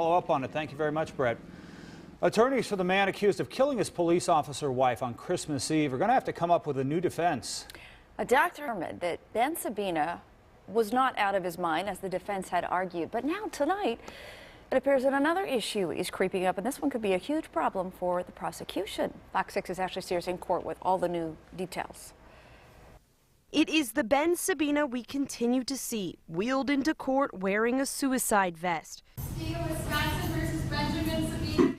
Follow up on it. Thank you very much, Brett. Attorneys for the man accused of killing his police officer wife on Christmas Eve are going to have to come up with a new defense. A doctor determined that Ben Sebena was not out of his mind, as the defense had argued. But now tonight, it appears that another issue is creeping up, and this one could be a huge problem for the prosecution. Fox 6's Ashley Sears in court with all the new details. It is the Ben Sebena we continue to see, wheeled into court wearing a suicide vest.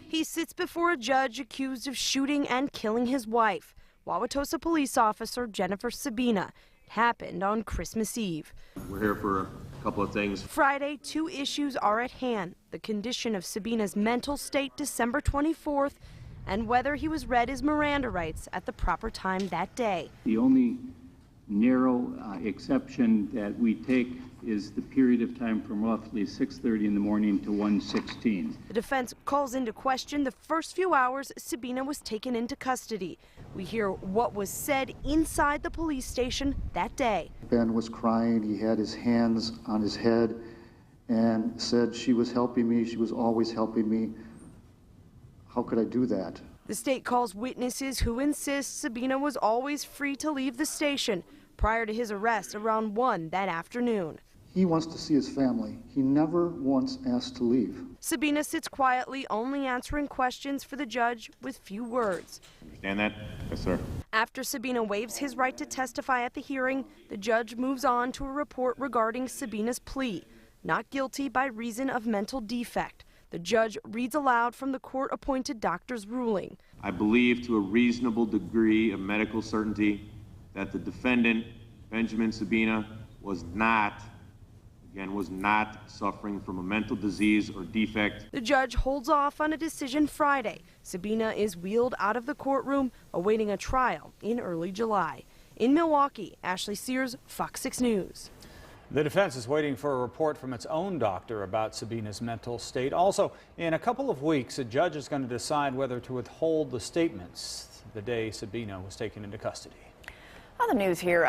He sits before a judge accused of shooting and killing his wife, Wauwatosa police officer Jennifer Sebena. It happened on Christmas Eve. We're here for a couple of things. Friday, two issues are at hand: the condition of Sebena's mental state December 24th, and whether he was read his Miranda rights at the proper time that day. The only narrow exception that we take is the period of time from roughly 6:30 in the morning to 1:16. The defense calls into question the first few hours Sebena was taken into custody. We hear what was said inside the police station that day. Ben was crying. He had his hands on his head and said, "She was helping me. She was always helping me. How could I do that?" The state calls witnesses who insist Sebena was always free to leave the station prior to his arrest around 1 that afternoon. He wants to see his family. He never once asked to leave. Sebena sits quietly, only answering questions for the judge with few words. Understand that? Yes, sir. After Sebena waives his right to testify at the hearing, the judge moves on to a report regarding Sebena's plea, not guilty by reason of mental defect. The judge reads aloud from the court-appointed doctor's ruling. I believe to a reasonable degree of medical certainty that the defendant, Benjamin Sebena, was not suffering from a mental disease or defect. The judge holds off on a decision Friday. Sebena is wheeled out of the courtroom, awaiting a trial in early July. In Milwaukee, Ashley Sears, Fox 6 News. The defense is waiting for a report from its own doctor about Sebena's mental state. Also, in a couple of weeks, a judge is going to decide whether to withhold the statements the day Sebena was taken into custody. Other news here.